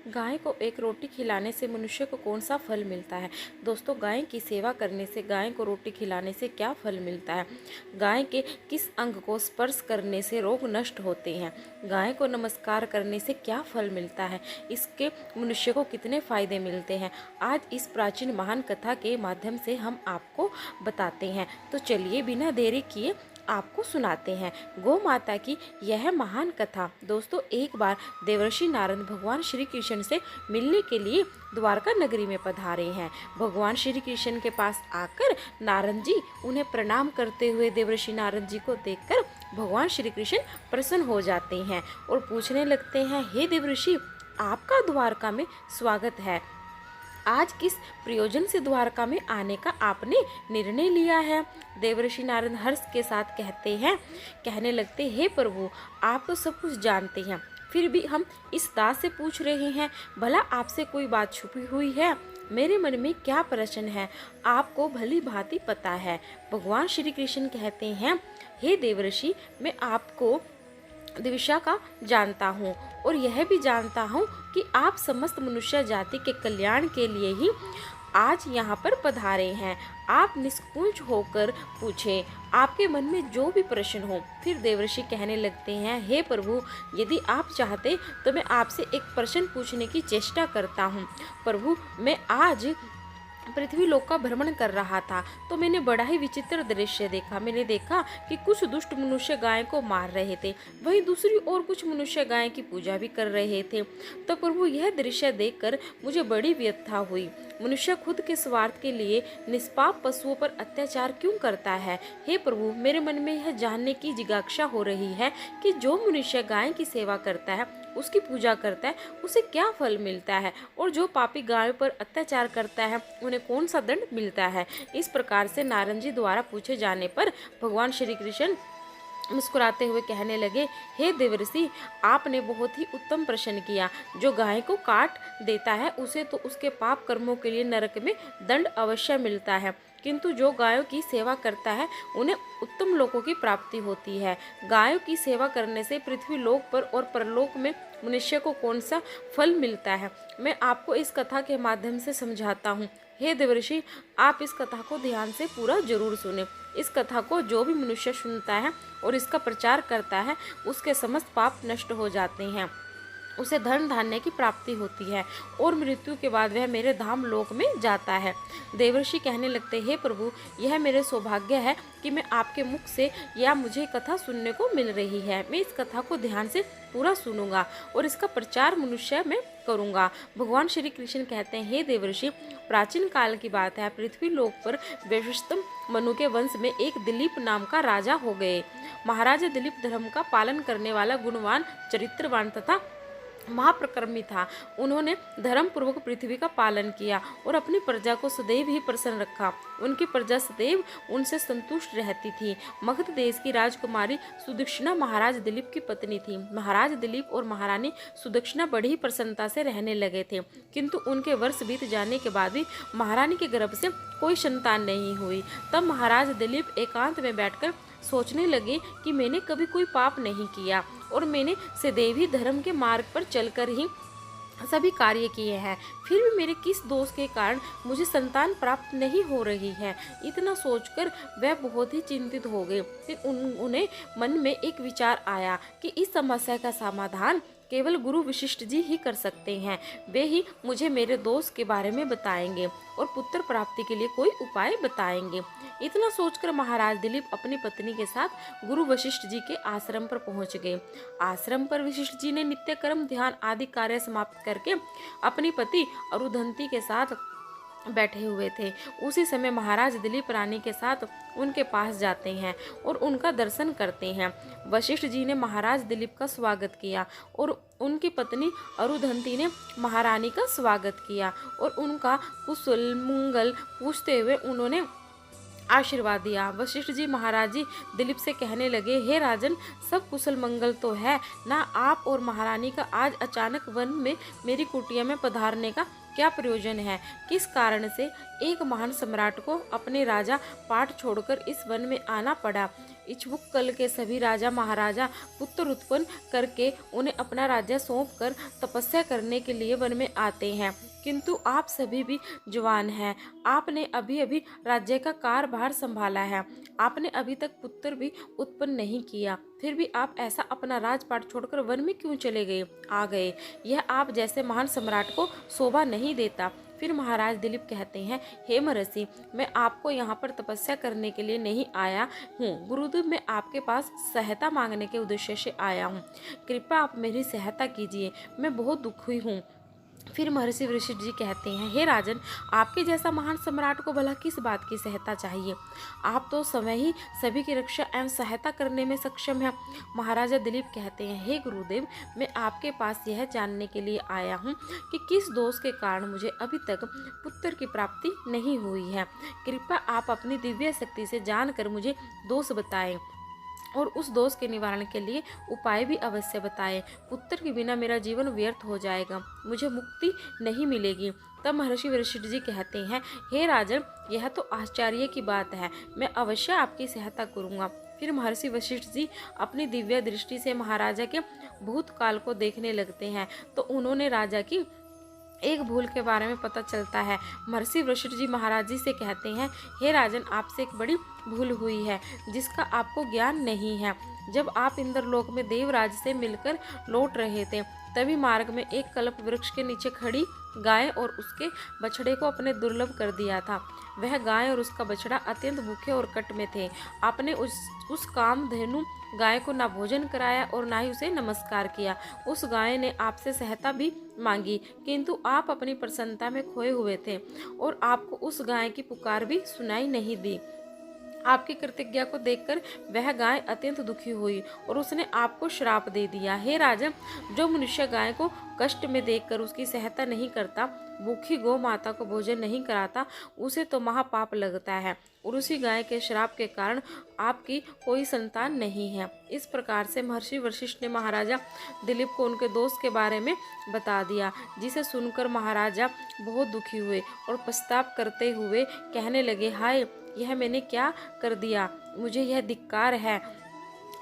गाय को एक रोटी खिलाने से मनुष्य को कौन सा फल मिलता है। दोस्तों, गाय की सेवा करने से, गाय को रोटी खिलाने से क्या फल मिलता है। गाय के किस अंग को स्पर्श करने से रोग नष्ट होते हैं। गाय को नमस्कार करने से क्या फल मिलता है। इसके मनुष्य को कितने फायदे मिलते हैं, आज इस प्राचीन महान कथा के माध्यम से हम आपको बताते हैं। तो चलिए बिना देरी किए आपको सुनाते हैं गौ माता की यह महान कथा। दोस्तों, एक बार देवर्षि नारद भगवान श्री कृष्ण से मिलने के लिए द्वारका नगरी में पधारे हैं। भगवान श्री कृष्ण के पास आकर नारद जी उन्हें प्रणाम करते हुए देवर्षि नारद जी को देखकर भगवान श्री कृष्ण प्रसन्न हो जाते हैं और पूछने लगते हैं, हे देवर्षि, आपका द्वारका में स्वागत है। आज किस प्रयोजन से द्वारका में आने का आपने निर्णय लिया है। देवर्षि नारद हर्ष के साथ कहने लगते, हे प्रभु, आप तो सब कुछ जानते हैं, फिर भी हम इस दास से पूछ रहे हैं, भला आपसे कोई बात छुपी हुई है। मेरे मन में क्या प्रश्न है, आपको भली भांति पता है। भगवान श्री कृष्ण कहते हैं, हे देवर्षि, मैं आपको दिशा का जानता हूँ और यह भी जानता हूँ कि आप समस्त मनुष्य जाति के कल्याण के लिए ही आज यहाँ पर पधारे हैं। आप निष्कुंज होकर पूछें, आपके मन में जो भी प्रश्न हो। फिर देवर्षि कहने लगते हैं, हे प्रभु, यदि आप चाहते तो मैं आपसे एक प्रश्न पूछने की चेष्टा करता हूँ। प्रभु, मैं आज पृथ्वी लोक का भ्रमण कर रहा था तो मैंने बड़ा ही विचित्र दृश्य देखा। मैंने देखा कि कुछ दुष्ट मनुष्य गाय को मार रहे थे, वहीं दूसरी ओर कुछ मनुष्य गाय की पूजा भी कर रहे थे। तो प्रभु, यह दृश्य देखकर मुझे बड़ी व्यथा हुई। मनुष्य खुद के स्वार्थ के लिए निष्पाप पशुओं पर अत्याचार क्यों करता है। हे प्रभु, मेरे मन में यह जानने की जिज्ञासा हो रही है कि जो मनुष्य गाय की सेवा करता है, उसकी पूजा करता है, उसे क्या फल मिलता है, और जो पापी गायों पर अत्याचार करता है उन्हें कौन सा दंड मिलता है। इस प्रकार से नारद जी द्वारा पूछे जाने पर भगवान श्री कृष्ण मुस्कुराते हुए कहने लगे, हे देवर्षि, आपने बहुत ही उत्तम प्रश्न किया। जो गाय को काट देता है उसे तो उसके पाप कर्मों के लिए नरक में दंड अवश्य मिलता है, किंतु जो गायों की सेवा करता है उन्हें उत्तम लोकों की प्राप्ति होती है। गायों की सेवा करने से पृथ्वी लोक पर और परलोक में मनुष्य को कौन सा फल मिलता है, मैं आपको इस कथा के माध्यम से समझाता हूँ। हे देवर्षि, आप इस कथा को ध्यान से पूरा जरूर सुने। इस कथा को जो भी मनुष्य सुनता है और इसका प्रचार करता है, उसके समस्त पाप नष्ट हो जाते हैं, उसे धन धान्य की प्राप्ति होती है और मृत्यु के बाद वह मेरे धाम लोक में जाता है। देवर्षि कहने लगते, हे प्रभु, यह मेरे सौभाग्य है कि मैं आपके मुख से या मुझे कथा सुनने को मिल रही है। मैं इस कथा को ध्यान से पूरा सुनूंगा और इसका प्रचार मनुष्य में करूंगा। भगवान श्री कृष्ण कहते हैं, हे देवर्षि, प्राचीन काल की बात है, पृथ्वी लोक पर वैवस्वत मनु के वंश में एक दिलीप नाम का राजा हो गए। महाराजा दिलीप धर्म का पालन करने वाला, गुणवान, चरित्रवान तथा महाप्रक्रमी था। उन्होंने धर्म पूर्वक पृथ्वी का पालन किया और अपनी प्रजा को सदैव ही प्रसन्न रखा। उनकी प्रजा सदैव उनसे संतुष्ट रहती थी। मगध देश की राजकुमारी सुदक्षिणा महाराज दिलीप की पत्नी थी। महाराज दिलीप और महारानी सुदक्षिणा बड़ी ही प्रसन्नता से रहने लगे थे, किंतु उनके वर्ष बीत जाने के बाद भी महारानी के गर्भ से कोई संतान नहीं हुई। तब महाराज दिलीप एकांत में बैठकर सोचने लगे कि मैंने कभी कोई पाप नहीं किया और मैंने सदैव ही धर्म के मार्ग पर चलकर ही सभी कार्य किए हैं, फिर भी मेरे किस दोष के कारण मुझे संतान प्राप्त नहीं हो रही है। इतना सोचकर वह बहुत ही चिंतित हो गए। फिर उन्हें मन में एक विचार आया कि इस समस्या का समाधान केवल गुरु वशिष्ठ जी ही कर सकते हैं। वे ही मुझे मेरे दोष के बारे में बताएंगे और पुत्र प्राप्ति के लिए कोई उपाय बताएंगे। इतना सोचकर महाराज दिलीप अपनी पत्नी के साथ गुरु वशिष्ठ जी के आश्रम पर पहुंच गए। आश्रम पर वशिष्ठ जी ने नित्य कर्म, ध्यान आदि कार्य समाप्त करके अपनी पति अरुंधति के साथ बैठे हुए थे। उसी समय महाराज दिलीप रानी के साथ उनके पास जाते हैं और उनका दर्शन करते हैं। वशिष्ठ जी ने महाराज दिलीप का स्वागत किया और उनकी पत्नी अरुंधति ने महारानी का स्वागत किया और उनका कुशल मंगल पूछते हुए उन्होंने आशीर्वाद दिया। वशिष्ठ जी महाराज जी दिलीप से कहने लगे, हे राजन, सब कुशल मंगल तो है ना? आप और महारानी का आज अचानक वन में मेरी कुटिया में पधारने का क्या प्रयोजन है? किस कारण से एक महान सम्राट को अपने राजा पाट छोड़कर इस वन में आना पड़ा? इक्ष्वाकु कुल के सभी राजा महाराजा पुत्र उत्पन्न करके उन्हें अपना राज्य सौंप कर तपस्या करने के लिए वन में आते हैं, किंतु आप सभी भी जवान हैं। आपने अभी अभी राज्य का कारभार संभाला है, आपने अभी तक पुत्र भी उत्पन्न नहीं किया, फिर भी आप ऐसा अपना राजपाट छोड़कर वन में क्यों चले आ गए? यह आप जैसे महान सम्राट को शोभा नहीं देता। फिर महाराज दिलीप कहते हैं, हे महर्षि, मैं आपको यहाँ पर तपस्या करने के लिए नहीं आया हूँ। गुरुदेव, मैं आपके पास सहायता मांगने के उद्देश्य से आया हूँ। कृपया आप मेरी सहायता कीजिए, मैं बहुत दुखी हूँ। फिर महर्षि वशिष्ठ जी कहते हैं, हे राजन, आपके जैसा महान सम्राट को भला किस बात की सहायता चाहिए? आप तो समय ही सभी की रक्षा एवं सहायता करने में सक्षम हैं। महाराजा दिलीप कहते हैं, हे गुरुदेव, मैं आपके पास यह जानने के लिए आया हूँ कि किस दोष के कारण मुझे अभी तक पुत्र की प्राप्ति नहीं हुई है। कृपया आप अपनी दिव्य शक्ति से जानकर मुझे दोष बताएं और उस दोष के निवारण के लिए उपाय भी अवश्य बताएं। पुत्र के बिना मेरा जीवन व्यर्थ हो जाएगा, मुझे मुक्ति नहीं मिलेगी। तब महर्षि वशिष्ठ जी कहते हैं, हे राजन, यह तो आश्चर्य की बात है, मैं अवश्य आपकी सहायता करूंगा। फिर महर्षि वशिष्ठ जी अपनी दिव्य दृष्टि से महाराजा के भूतकाल को देखने लगते हैं, तो उन्होंने राजा की एक भूल के बारे में पता चलता है। महर्षि वशिष्ठ जी महाराज जी से कहते हैं, हे राजन, आपसे एक बड़ी भूल हुई है जिसका आपको ज्ञान नहीं है। जब आप इंद्रलोक में देवराज से मिलकर लौट रहे थे, तभी मार्ग में एक कल्प वृक्ष के नीचे खड़ी गाय और उसके बछड़े को अपने दुर्लभ कर दिया था। वह गाय और उसका बछड़ा अत्यंत भूखे और कट में थे। आपने उस कामधेनु गाय को ना भोजन कराया और ना ही उसे नमस्कार किया। उस गाय ने आपसे सहायता भी मांगी, किंतु आप अपनी प्रसन्नता में खोए हुए थे और आपको उस गाय की पुकार भी सुनाई नहीं दी। आपकी कृतज्ञता को देखकर वह गाय अत्यंत दुखी हुई और उसने आपको श्राप दे दिया। हे राजन, जो मनुष्य गाय को कष्ट में देखकर उसकी सहायता नहीं करता, भूखी गौ माता को भोजन नहीं कराता, उसे तो महापाप लगता है और उसी गाय के श्राप के कारण आपकी कोई संतान नहीं है। इस प्रकार से महर्षि वशिष्ठ ने महाराजा दिलीप को उनके दोस्त के बारे में बता दिया, जिसे सुनकर महाराजा बहुत दुखी हुए और पछतावा करते हुए कहने लगे, हाय, यह मैंने क्या कर दिया? मुझे यह धिक्कार है।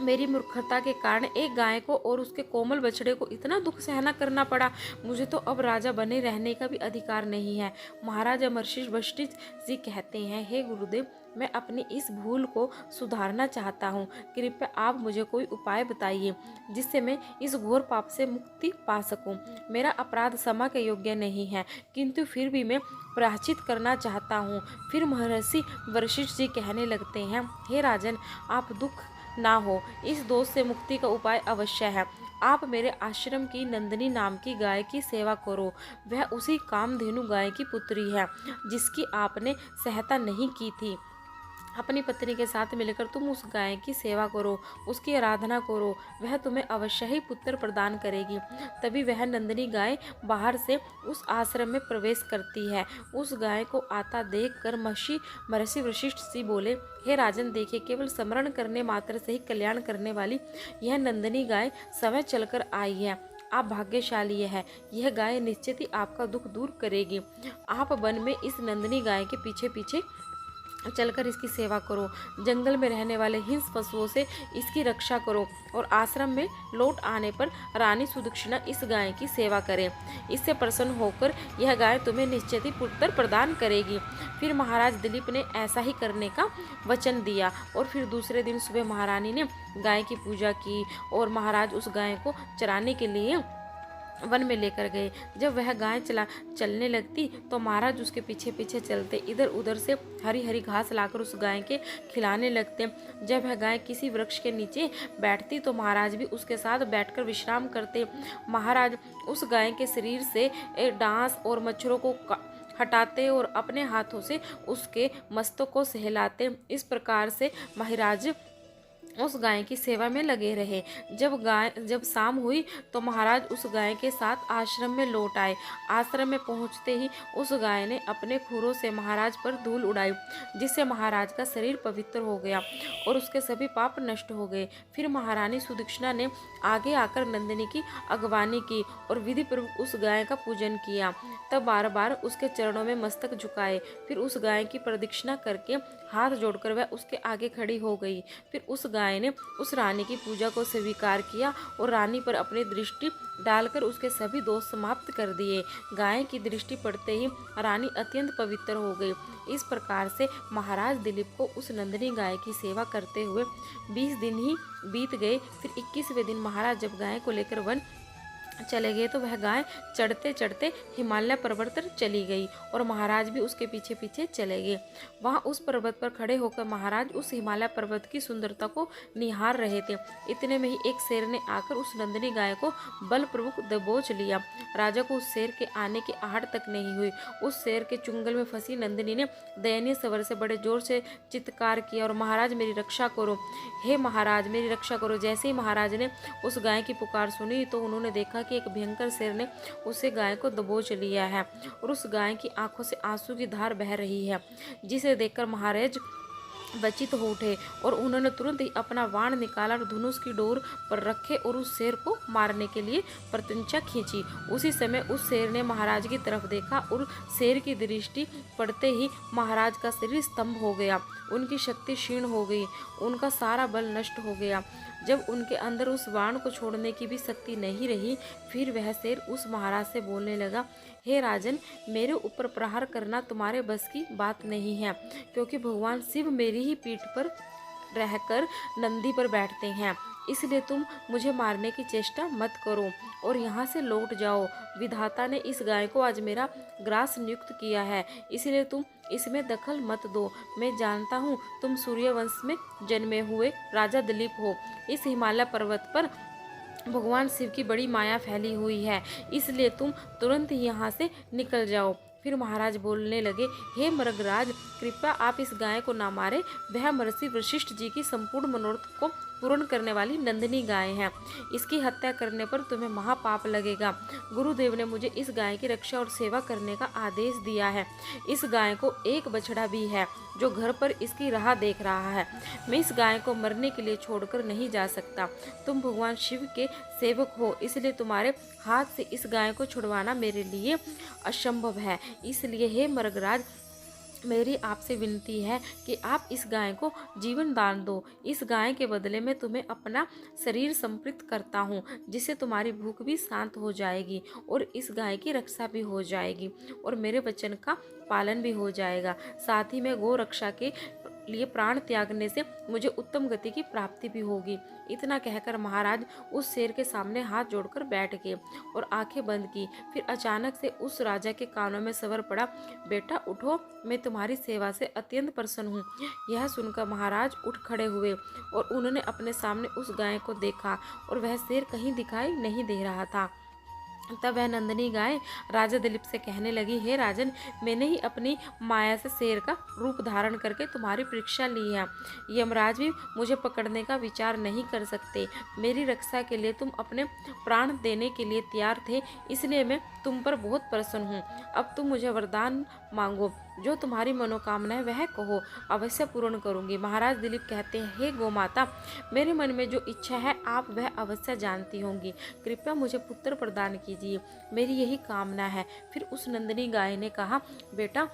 मेरी मूर्खता के कारण एक गाय को और उसके कोमल बछड़े को इतना दुख सहना करना पड़ा। मुझे तो अब राजा बने रहने का भी अधिकार नहीं है। महाराजा महर्षि वशिष्ठ जी कहते हैं, हे गुरुदेव, मैं अपनी इस भूल को सुधारना चाहता हूँ। कृपया आप मुझे कोई उपाय बताइए जिससे मैं इस घोर पाप से मुक्ति पा सकूं। मेरा अपराध क्षमा के योग्य नहीं है, किंतु फिर भी मैं प्रायश्चित करना चाहता हूँ। फिर महर्षि वशिष्ठ जी कहने लगते हैं, हे राजन, आप दुख ना हो, इस दोष से मुक्ति का उपाय अवश्य है। आप मेरे आश्रम की नंदिनी नाम की गाय की सेवा करो। वह उसी कामधेनु गाय की पुत्री है जिसकी आपने सहायता नहीं की थी। अपनी पत्नी के साथ मिलकर तुम उस गाय की सेवा करो, उसकी आराधना करो, वह तुम्हें अवश्य ही पुत्र प्रदान करेगी। तभी वह नंदिनी गाय बाहर से उस आश्रम में प्रवेश करती है। उस गाय को आता देखकर महर्षि वशिष्ठ जी बोले, हे राजन, देखिए, केवल स्मरण करने मात्र से ही कल्याण करने वाली यह नंदिनी गाय समय चलकर आई है। आप भाग्यशाली है, यह गाय निश्चित ही आपका दुख दूर करेगी। आप वन में इस नंदिनी गाय के पीछे पीछे चलकर इसकी सेवा करो, जंगल में रहने वाले हिंस पशुओं से इसकी रक्षा करो और आश्रम में लौट आने पर रानी सुदक्षिणा इस गाय की सेवा करें। इससे प्रसन्न होकर यह गाय तुम्हें निश्चित ही पुत्र प्रदान करेगी। फिर महाराज दिलीप ने ऐसा ही करने का वचन दिया और फिर दूसरे दिन सुबह महारानी ने गाय की पूजा की और महाराज उस गाय को चराने के लिए वन में लेकर गए। जब वह गाय चलने लगती तो महाराज उसके पीछे पीछे चलते, इधर उधर से हरी हरी घास लाकर उस गाय के खिलाने लगते। जब वह गाय किसी वृक्ष के नीचे बैठती तो महाराज भी उसके साथ बैठकर विश्राम करते। महाराज उस गाय के शरीर से डांस और मच्छरों को हटाते और अपने हाथों से उसके मस्तक को सहलाते। इस प्रकार से महाराज उस गाय की सेवा में लगे रहे। जब शाम हुई तो महाराज उस गाय के साथ आश्रम में लौट आए। आश्रम में पहुंचते ही उस गाय ने अपने खुरों से महाराज पर धूल उड़ाई, जिससे महाराज का शरीर पवित्र हो गया और उसके सभी पाप नष्ट हो गए। फिर महारानी सुदक्षिणा ने आगे आकर नंदिनी की अगवानी की और विधि पूर्वक उस गाय का पूजन किया। तब बार बार उसके चरणों में मस्तक झुकाए। फिर उस गाय की प्रदक्षिणा करके हाथ जोड़कर वह उसके आगे खड़ी हो गई। फिर उस गाय ने उस रानी की पूजा को स्वीकार किया और रानी पर अपनी दृष्टि डालकर उसके सभी दोष समाप्त कर दिए। गाय की दृष्टि पड़ते ही रानी अत्यंत पवित्र हो गई। इस प्रकार से महाराज दिलीप को उस नंदिनी गाय की सेवा करते हुए 20 दिन ही बीत गए। फिर 21वें दिन महाराज जब गाय को लेकर वन चले गए तो वह गाय चढ़ते चढ़ते हिमालय पर्वत पर चली गई और महाराज भी उसके पीछे पीछे चले गए। वहां उस पर्वत पर खड़े होकर महाराज उस हिमालय पर्वत की सुंदरता को निहार रहे थे। इतने में ही एक शेर ने आकर उस नंदिनी गाय को बलपूर्वक दबोच लिया। राजा को उस शेर के आने की आहट तक नहीं हुई। उस शेर के चुंगल में फंसी नंदिनी ने दयनीय स्वर से बड़े जोर से चित्कार किया और महाराज मेरी रक्षा करो, हे महाराज मेरी रक्षा करो। जैसे ही महाराज ने उस गाय की पुकार सुनी तो उन्होंने देखा कि एक भयंकर शेर ने उसे गाय को दबोच लिया है और उस गाय की आंखों से आंसू की धार बह रही है, जिसे देखकर महाराज व्यथित हो उठे और उन्होंने तुरंत ही अपना बाण निकाला और धनुष की डोर पर रखे और उस शेर को मारने के लिए प्रत्यंचा खींची। उसी समय उस शेर ने महाराज की तरफ देखा और शेर की दृष्टि पड़ते ही महाराज का शरीर स्तंभ हो गया, उनकी शक्ति क्षीण हो गई, उनका सारा बल नष्ट हो गया। जब उनके अंदर उस बाण को छोड़ने की भी शक्ति नहीं रही, फिर वह शेर उस महाराज से बोलने लगा, हे राजन, मेरे ऊपर प्रहार करना तुम्हारे बस की बात नहीं है, क्योंकि भगवान शिव मेरी ही पीठ पर रहकर नंदी पर बैठते हैं, इसलिए तुम मुझे मारने की चेष्टा मत करो और यहाँ से लौट जाओ। विधाता ने इस गाय को आज मेरा ग्रास नियुक्त किया है, इसलिए तुम इसमें दखल मत दो। मैं जानता हूँ तुम सूर्यवंश में जन्मे हुए राजा दिलीप हो। इस हिमालय पर्वत पर भगवान शिव की बड़ी माया फैली हुई है, इसलिए तुम तुरंत यहाँ से निकल जाओ। फिर महाराज बोलने लगे, हे मृगराज, कृपया आप इस गाय को ना मारे। वह महर्षि वशिष्ठ जी की संपूर्ण मनोरथ को पूर्ण करने वाली नंदिनी गाय है। इसकी हत्या करने पर तुम्हें महापाप लगेगा। गुरुदेव ने मुझे इस गाय की रक्षा और सेवा करने का आदेश दिया है। इस गाय को एक बछड़ा भी है जो घर पर इसकी राह देख रहा है। मैं इस गाय को मरने के लिए छोड़कर नहीं जा सकता। तुम भगवान शिव के सेवक हो, इसलिए तुम्हारे हाथ से इस गाय को छुड़वाना मेरे लिए असंभव है। इसलिए हे मृगराज, मेरी आपसे विनती है कि आप इस गाय को जीवन दान दो। इस गाय के बदले में तुम्हें अपना शरीर समर्पित करता हूँ, जिससे तुम्हारी भूख भी शांत हो जाएगी और इस गाय की रक्षा भी हो जाएगी और मेरे वचन का पालन भी हो जाएगा। साथ ही में गौ रक्षा के लिए प्राण त्यागने से मुझे उत्तम गति की प्राप्ति भी होगी। इतना कहकर महाराज उस शेर के सामने हाथ जोड़कर बैठ गए और आंखें बंद की। फिर अचानक से उस राजा के कानों में सवर पड़ा, बेटा उठो, मैं तुम्हारी सेवा से अत्यंत प्रसन्न हूँ। यह सुनकर महाराज उठ खड़े हुए और उन्होंने अपने सामने उस गाय को देखा और वह शेर कहीं दिखाई नहीं दे रहा था। तब वह नंदिनी गाय राजा दिलीप से कहने लगी, हे राजन, मैंने ही अपनी माया से शेर का रूप धारण करके तुम्हारी परीक्षा ली है। यमराज भी मुझे पकड़ने का विचार नहीं कर सकते। मेरी रक्षा के लिए तुम अपने प्राण देने के लिए तैयार थे, इसलिए मैं तुम पर बहुत प्रसन्न हूँ। अब तुम मुझे वरदान मांगो, जो तुम्हारी मनोकामना है वह कहो, अवश्य पूर्ण करूंगी। महाराज दिलीप कहते हैं, हे गौ माता, मेरे मन में जो इच्छा है आप वह अवश्य जानती होंगी। कृपया मुझे पुत्र प्रदान कीजिए, मेरी यही कामना है। फिर उस नंदिनी गाय ने कहा, बेटा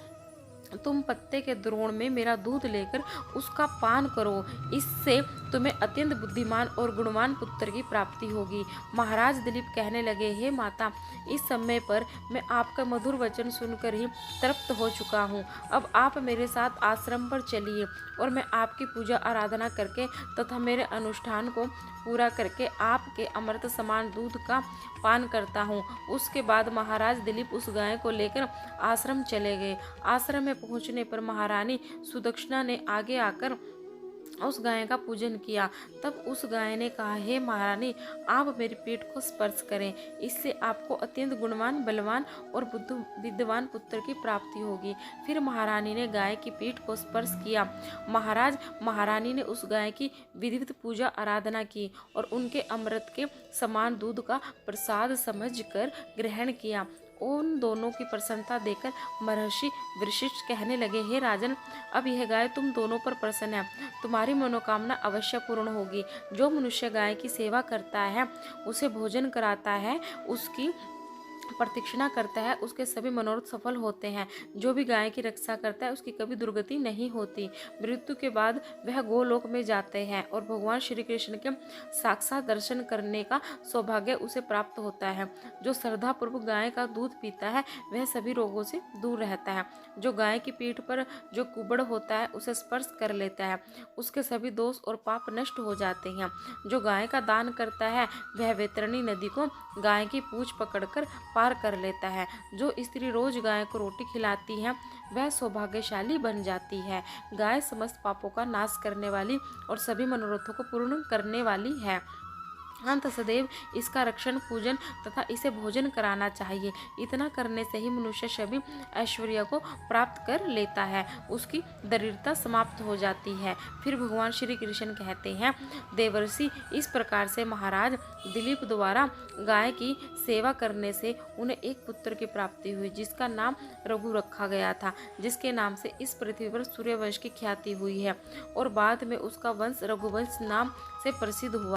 तुम पत्ते के द्रोण में मेरा दूध लेकर उसका पान करो, इससे तुम्हें अत्यंत बुद्धिमान और गुणवान पुत्र की प्राप्ति होगी। महाराज दिलीप कहने लगे, हे माता, इस समय पर मैं आपका मधुर वचन सुनकर ही तृप्त हो चुका हूँ। अब आप मेरे साथ आश्रम पर चलिए और मैं आपकी पूजा आराधना करके तथा मेरे अनुष्ठान को पूरा करके आपके अमृत समान दूध का पान करता हूँ। उसके बाद महाराज दिलीप उस गाय को लेकर आश्रम चले गए। आश्रम में पहुँचने पर महारानी सुदक्षिणा ने आगे आकर उस गाय का पूजन किया। तब उस गाय ने कहा, हे महारानी, आप मेरी पीठ को स्पर्श करें, इससे आपको अत्यंत गुणवान, बलवान और विद्वान पुत्र की प्राप्ति होगी। फिर महारानी ने गाय की पीठ को स्पर्श किया। महारानी ने उस गाय की विधिवत पूजा आराधना की और उनके अमृत के समान दूध का प्रसाद समझकर ग्रहण किया। उन दोनों की प्रसन्नता देखकर महर्षि वशिष्ठ कहने लगे, हे राजन, अब यह गाय तुम दोनों पर प्रसन्न है, तुम्हारी मनोकामना अवश्य पूर्ण होगी। जो मनुष्य गाय की सेवा करता है, उसे भोजन कराता है, उसकी प्रतीक्षणा करता है, उसके सभी मनोरथ सफल होते हैं। जो भी गाय की रक्षा करता है, उसकी कभी दुर्गति नहीं होती। मृत्यु के बाद वह गोलोक में जाते हैं और भगवान श्री कृष्ण के साक्षात दर्शन करने का सौभाग्य उसे प्राप्त होता है। जो श्रद्धापूर्वक गाय का दूध पीता है, वह सभी रोगों से दूर रहता है। जो गाय की पीठ पर जो कुबड़ होता है, उसे स्पर्श कर लेता है, उसके सभी दोष और पाप नष्ट हो जाते हैं। जो गाय का दान करता है, वह वैतरणी नदी को गाय की पूंछ पकड़कर पार कर लेता है। जो स्त्री रोज गाय को रोटी खिलाती है, वह सौभाग्यशाली बन जाती है। गाय समस्त पापों का नाश करने वाली और सभी मनोरथों को पूर्ण करने वाली है। अंत सदैव इसका रक्षण, पूजन तथा इसे भोजन कराना चाहिए। इतना करने से ही मनुष्य सभी ऐश्वर्य को प्राप्त कर लेता है, उसकी दरिद्रता समाप्त हो जाती है। फिर भगवान श्री कृष्ण कहते हैं, देवर्षि, इस प्रकार से महाराज दिलीप द्वारा गाय की सेवा करने से उन्हें एक पुत्र की प्राप्ति हुई, जिसका नाम रघु रखा गया था, जिसके नाम से इस पृथ्वी पर सूर्यवंश की ख्याति हुई है और बाद में उसका वंश रघुवंश नाम से प्रसिद्ध हुआ।